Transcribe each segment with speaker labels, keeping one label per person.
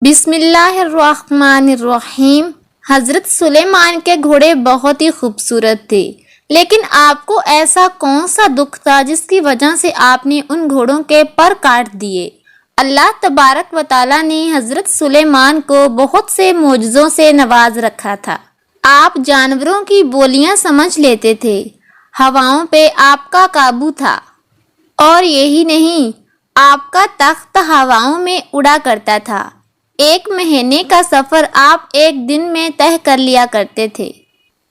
Speaker 1: بسم اللہ الرحمن الرحیم۔ حضرت سلیمان کے گھوڑے بہت ہی خوبصورت تھے، لیکن آپ کو ایسا کون سا دکھ تھا جس کی وجہ سے آپ نے ان گھوڑوں کے پر کاٹ دیے؟ اللہ تبارک و تعالیٰ نے حضرت سلیمان کو بہت سے معجزوں سے نواز رکھا تھا۔ آپ جانوروں کی بولیاں سمجھ لیتے تھے، ہواؤں پہ آپ کا قابو تھا، اور یہی نہیں، آپ کا تخت ہواؤں میں اڑا کرتا تھا۔ 1 مہینے کا سفر آپ ایک دن میں طے کر لیا کرتے تھے۔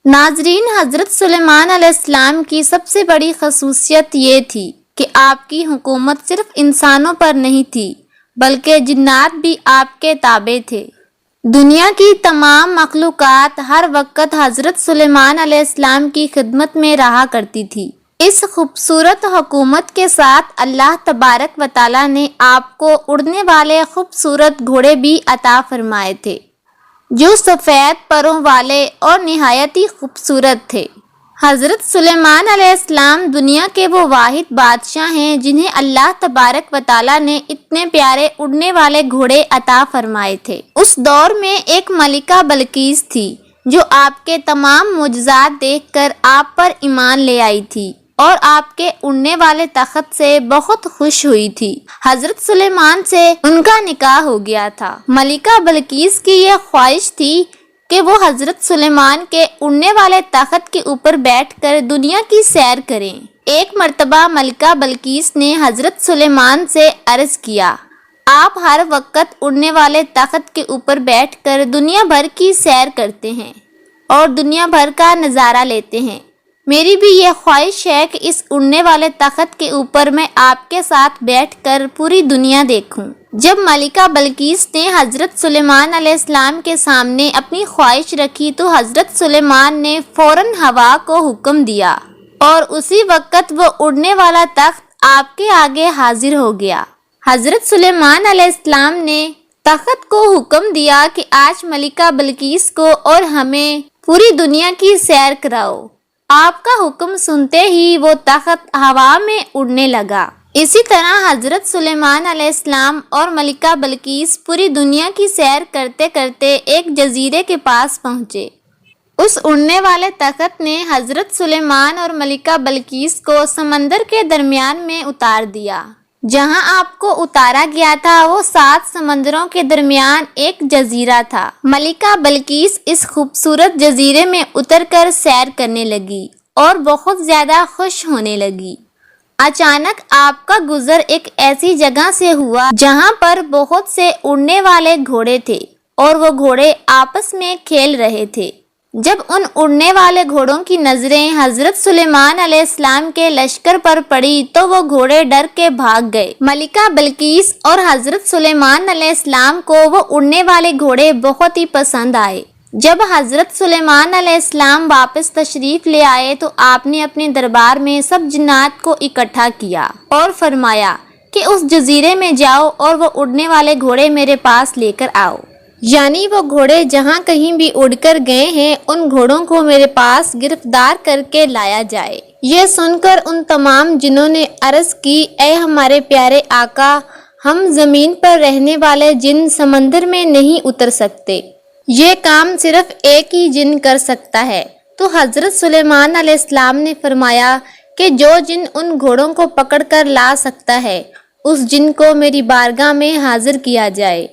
Speaker 1: ناظرین، حضرت سلیمان علیہ السلام کی سب سے بڑی خصوصیت یہ تھی کہ آپ کی حکومت صرف انسانوں پر نہیں تھی، بلکہ جنات بھی آپ کے تابع تھے۔ دنیا کی تمام مخلوقات ہر وقت حضرت سلیمان علیہ السلام کی خدمت میں رہا کرتی تھی۔ اس خوبصورت حکومت کے ساتھ اللہ تبارک و تعالیٰ نے آپ کو اڑنے والے خوبصورت گھوڑے بھی عطا فرمائے تھے، جو سفید پروں والے اور نہایت ہی خوبصورت تھے۔ حضرت سلیمان علیہ السلام دنیا کے وہ واحد بادشاہ ہیں جنہیں اللہ تبارک و تعالیٰ نے اتنے پیارے اڑنے والے گھوڑے عطا فرمائے تھے۔ اس دور میں ایک ملکہ بلقیس تھی جو آپ کے تمام معجزات دیکھ کر آپ پر ایمان لے آئی تھی اور آپ کے اڑنے والے تخت سے بہت خوش ہوئی تھی۔ حضرت سلیمان سے ان کا نکاح ہو گیا تھا۔ ملکہ بلقیس کی یہ خواہش تھی کہ وہ حضرت سلیمان کے اڑنے والے تخت کے اوپر بیٹھ کر دنیا کی سیر کریں۔ ایک مرتبہ ملکہ بلقیس نے حضرت سلیمان سے عرض کیا، آپ ہر وقت اڑنے والے تخت کے اوپر بیٹھ کر دنیا بھر کی سیر کرتے ہیں اور دنیا بھر کا نظارہ لیتے ہیں، میری بھی یہ خواہش ہے کہ اس اڑنے والے تخت کے اوپر میں آپ کے ساتھ بیٹھ کر پوری دنیا دیکھوں۔ جب ملکہ بلقیس نے حضرت سلیمان علیہ السلام کے سامنے اپنی خواہش رکھی تو حضرت سلیمان نے فوراً ہوا کو حکم دیا اور اسی وقت وہ اڑنے والا تخت آپ کے آگے حاضر ہو گیا۔ حضرت سلیمان علیہ السلام نے تخت کو حکم دیا کہ آج ملکہ بلقیس کو اور ہمیں پوری دنیا کی سیر کراؤ۔ آپ کا حکم سنتے ہی وہ تخت ہوا میں اڑنے لگا۔ اسی طرح حضرت سلیمان علیہ السلام اور ملکہ بلقیس پوری دنیا کی سیر کرتے کرتے ایک جزیرے کے پاس پہنچے۔ اس اڑنے والے تخت نے حضرت سلیمان اور ملکہ بلقیس کو سمندر کے درمیان میں اتار دیا۔ جہاں آپ کو اتارا گیا تھا وہ 7 سمندروں کے درمیان ایک جزیرہ تھا۔ ملکہ بلقیس اس خوبصورت جزیرے میں اتر کر سیر کرنے لگی اور بہت زیادہ خوش ہونے لگی۔ اچانک آپ کا گزر ایک ایسی جگہ سے ہوا جہاں پر بہت سے اڑنے والے گھوڑے تھے اور وہ گھوڑے آپس میں کھیل رہے تھے۔ جب ان اڑنے والے گھوڑوں کی نظریں حضرت سلیمان علیہ السلام کے لشکر پر پڑی تو وہ گھوڑے ڈر کے بھاگ گئے۔ ملکہ بلقیس اور حضرت سلیمان علیہ السلام کو وہ اڑنے والے گھوڑے بہت ہی پسند آئے۔ جب حضرت سلیمان علیہ السلام واپس تشریف لے آئے تو آپ نے اپنے دربار میں سب جنات کو اکٹھا کیا اور فرمایا کہ اس جزیرے میں جاؤ اور وہ اڑنے والے گھوڑے میرے پاس لے کر آؤ، یعنی وہ گھوڑے جہاں کہیں بھی اڑ کر گئے ہیں ان گھوڑوں کو میرے پاس گرفتار کر کے لایا جائے۔ یہ سن کر ان تمام جنوں نے عرض کی، اے ہمارے پیارے آقا، ہم زمین پر رہنے والے جن سمندر میں نہیں اتر سکتے، یہ کام صرف ایک ہی جن کر سکتا ہے۔ تو حضرت سلیمان علیہ السلام نے فرمایا کہ جو جن ان گھوڑوں کو پکڑ کر لا سکتا ہے اس جن کو میری بارگاہ میں حاضر کیا جائے۔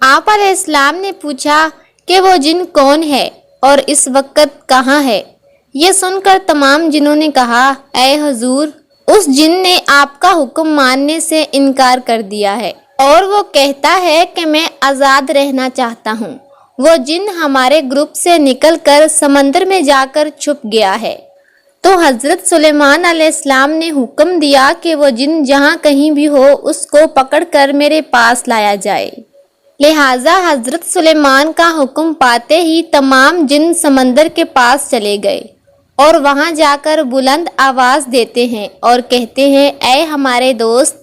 Speaker 1: آپ علیہ السلام نے پوچھا کہ وہ جن کون ہے اور اس وقت کہاں ہے؟ یہ سن کر تمام جنوں نے کہا، اے حضور، اس جن نے آپ کا حکم ماننے سے انکار کر دیا ہے اور وہ کہتا ہے کہ میں آزاد رہنا چاہتا ہوں۔ وہ جن ہمارے گروپ سے نکل کر سمندر میں جا کر چھپ گیا ہے۔ تو حضرت سلیمان علیہ السلام نے حکم دیا کہ وہ جن جہاں کہیں بھی ہو اس کو پکڑ کر میرے پاس لایا جائے۔ لہٰذا حضرت سلیمان کا حکم پاتے ہی تمام جن سمندر کے پاس چلے گئے اور وہاں جا کر بلند آواز دیتے ہیں اور کہتے ہیں، اے ہمارے دوست،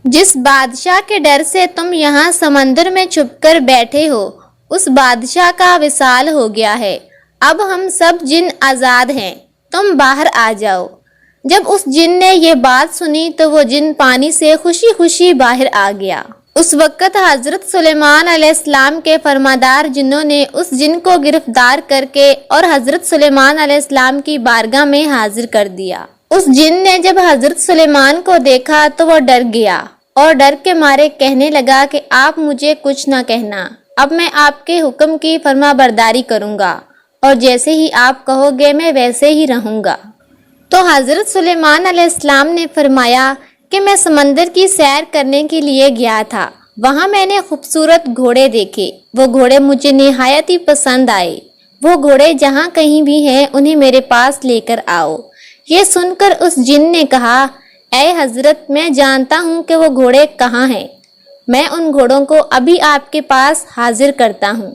Speaker 1: جس بادشاہ کے ڈر سے تم یہاں سمندر میں چھپ کر بیٹھے ہو اس بادشاہ کا وصال ہو گیا ہے، اب ہم سب جن آزاد ہیں، تم باہر آ جاؤ۔ جب اس جن نے یہ بات سنی تو وہ جن پانی سے خوشی خوشی باہر آ گیا۔ اس وقت حضرت سلیمان علیہ السلام کے فرماندار جنوں نے اس جن کو گرفتار کر کے اور حضرت سلیمان علیہ السلام کی بارگاہ میں حاضر کر دیا۔ اس جن نے جب حضرت سلیمان کو دیکھا تو وہ ڈر گیا اور ڈر کے مارے کہنے لگا کہ آپ مجھے کچھ نہ کہنا، اب میں آپ کے حکم کی فرما برداری کروں گا اور جیسے ہی آپ کہو گے میں ویسے ہی رہوں گا۔ تو حضرت سلیمان علیہ السلام نے فرمایا کہ میں سمندر کی سیر کرنے کے لیے گیا تھا، وہاں میں نے خوبصورت گھوڑے دیکھے، وہ گھوڑے مجھے نہایت ہی پسند آئے، وہ گھوڑے جہاں کہیں بھی ہیں انہیں میرے پاس لے کر آؤ۔ یہ سن کر اس جن نے کہا، اے حضرت میں جانتا ہوں کہ وہ گھوڑے کہاں ہیں، میں ان گھوڑوں کو ابھی آپ کے پاس حاضر کرتا ہوں۔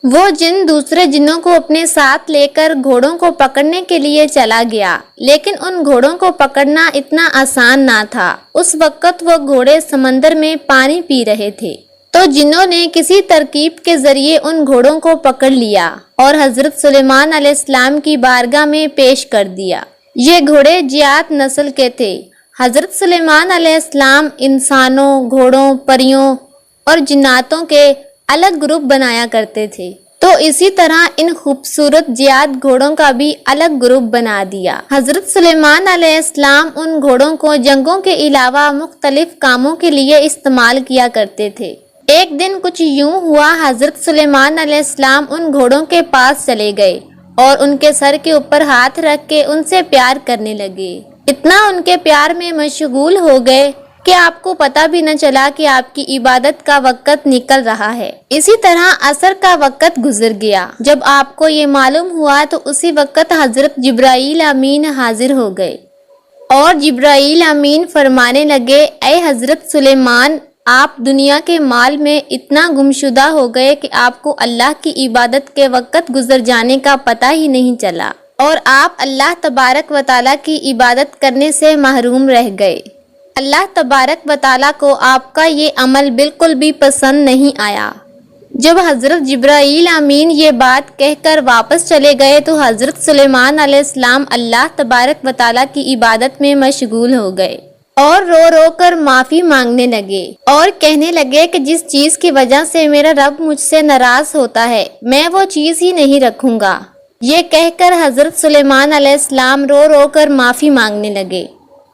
Speaker 1: وہ جن دوسرے جنوں کو اپنے ساتھ لے کر گھوڑوں کو پکڑنے کے لیے چلا گیا، لیکن ان گھوڑوں کو پکڑنا اتنا آسان نہ تھا۔ اس وقت وہ گھوڑے سمندر میں پانی پی رہے تھے، تو جنوں نے کسی ترکیب کے ذریعے ان گھوڑوں کو پکڑ لیا اور حضرت سلیمان علیہ السلام کی بارگاہ میں پیش کر دیا۔ یہ گھوڑے جیات نسل کے تھے۔ حضرت سلیمان علیہ السلام انسانوں، گھوڑوں، پریوں اور جناتوں کے الگ گروپ بنایا کرتے تھے، تو اسی طرح ان خوبصورت جیات گھوڑوں کا بھی الگ گروپ بنا دیا۔ حضرت سلیمان علیہ السلام ان گھوڑوں کو جنگوں کے علاوہ مختلف کاموں کے لیے استعمال کیا کرتے تھے۔ ایک دن کچھ یوں ہوا، حضرت سلیمان علیہ السلام ان گھوڑوں کے پاس چلے گئے اور ان کے سر کے اوپر ہاتھ رکھ کے ان سے پیار کرنے لگے۔ اتنا ان کے پیار میں مشغول ہو گئے کہ آپ کو پتہ بھی نہ چلا کہ آپ کی عبادت کا وقت نکل رہا ہے۔ اسی طرح عصر کا وقت گزر گیا۔ جب آپ کو یہ معلوم ہوا تو اسی وقت حضرت جبرائیل امین حاضر ہو گئے اور جبرائیل امین فرمانے لگے، اے حضرت سلیمان، آپ دنیا کے مال میں اتنا گمشدہ ہو گئے کہ آپ کو اللہ کی عبادت کے وقت گزر جانے کا پتہ ہی نہیں چلا اور آپ اللہ تبارک و تعالیٰ کی عبادت کرنے سے محروم رہ گئے۔ اللہ تبارک و تعالیٰ کو آپ کا یہ عمل بالکل بھی پسند نہیں آیا۔ جب حضرت جبرائیل امین یہ بات کہہ کر واپس چلے گئے تو حضرت سلیمان علیہ السلام اللہ تبارک و تعالیٰ کی عبادت میں مشغول ہو گئے اور رو رو کر معافی مانگنے لگے اور کہنے لگے کہ جس چیز کی وجہ سے میرا رب مجھ سے ناراض ہوتا ہے میں وہ چیز ہی نہیں رکھوں گا۔ یہ کہہ کر حضرت سلیمان علیہ السلام رو رو کر معافی مانگنے لگے۔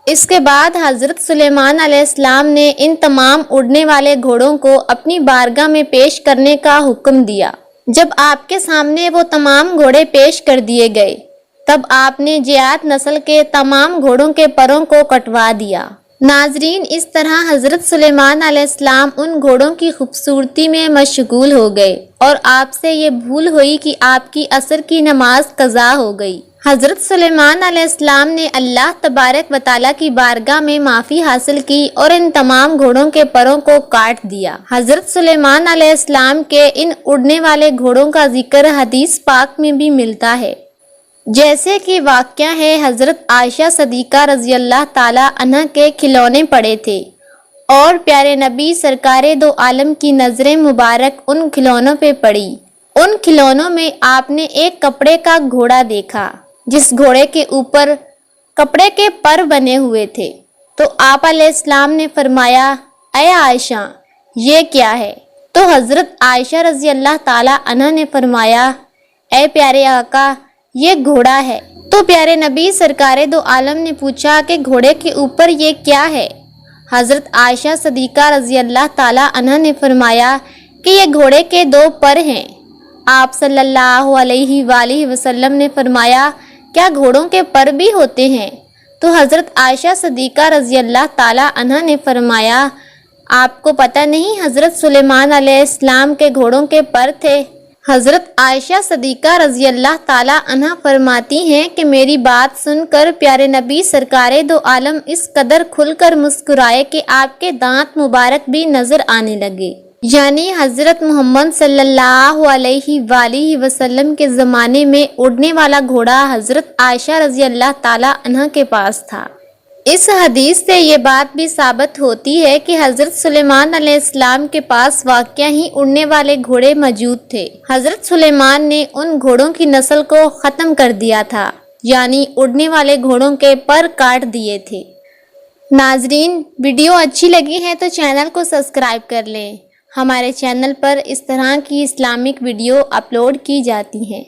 Speaker 1: اس کے بعد حضرت سلیمان علیہ السلام نے ان تمام اڑنے والے گھوڑوں کو اپنی بارگاہ میں پیش کرنے کا حکم دیا۔ جب آپ کے سامنے وہ تمام گھوڑے پیش کر دیے گئے تب آپ نے جیات نسل کے تمام گھوڑوں کے پروں کو کٹوا دیا۔ ناظرین، اس طرح حضرت سلیمان علیہ السلام ان گھوڑوں کی خوبصورتی میں مشغول ہو گئے اور آپ سے یہ بھول ہوئی کہ آپ کی عصر کی نماز قضا ہو گئی۔ حضرت سلیمان علیہ السلام نے اللہ تبارک و تعالیٰ کی بارگاہ میں معافی حاصل کی اور ان تمام گھوڑوں کے پروں کو کاٹ دیا۔ حضرت سلیمان علیہ السلام کے ان اڑنے والے گھوڑوں کا ذکر حدیث پاک میں بھی ملتا ہے، جیسے کہ واقعہ ہے حضرت عائشہ صدیقہ رضی اللہ تعالیٰ عنہ کے کھلونے پڑے تھے اور پیارے نبی سرکار دو عالم کی نظریں مبارک ان کھلونوں پہ پڑی۔ ان کھلونوں میں آپ نے ایک کپڑے کا گھوڑا دیکھا جس گھوڑے کے اوپر کپڑے کے پر بنے ہوئے تھے، تو آپ علیہ السلام نے فرمایا، اے عائشہ یہ کیا ہے؟ تو حضرت عائشہ رضی اللہ تعالیٰ عنہ نے فرمایا، اے پیارے آقا یہ گھوڑا ہے۔ تو پیارے نبی سرکار دو عالم نے پوچھا کہ گھوڑے کے اوپر یہ کیا ہے؟ حضرت عائشہ صدیقہ رضی اللہ تعالیٰ عنہ نے فرمایا کہ یہ گھوڑے کے دو پر ہیں۔ آپ صلی اللہ علیہ وآلہ وسلم نے فرمایا، کیا گھوڑوں کے پر بھی ہوتے ہیں؟ تو حضرت عائشہ صدیقہ رضی اللہ تعالیٰ عنہ نے فرمایا، آپ کو پتہ نہیں حضرت سلیمان علیہ السلام کے گھوڑوں کے پر تھے؟ حضرت عائشہ صدیقہ رضی اللہ تعالیٰ عنہ فرماتی ہیں کہ میری بات سن کر پیارے نبی سرکار دو عالم اس قدر کھل کر مسکرائے کہ آپ کے دانت مبارک بھی نظر آنے لگے۔ یعنی حضرت محمد صلی اللہ علیہ وآلہ وسلم کے زمانے میں اڑنے والا گھوڑا حضرت عائشہ رضی اللہ تعالیٰ عنہ کے پاس تھا۔ اس حدیث سے یہ بات بھی ثابت ہوتی ہے کہ حضرت سلیمان علیہ السلام کے پاس واقعہ ہی اڑنے والے گھوڑے موجود تھے۔ حضرت سلیمان نے ان گھوڑوں کی نسل کو ختم کر دیا تھا، یعنی اڑنے والے گھوڑوں کے پر کاٹ دیے تھے۔ ناظرین ویڈیو اچھی لگی ہے تو چینل کو سبسکرائب کر لیں۔ ہمارے چینل پر اس طرح کی اسلامک ویڈیو اپلوڈ کی جاتی ہیں۔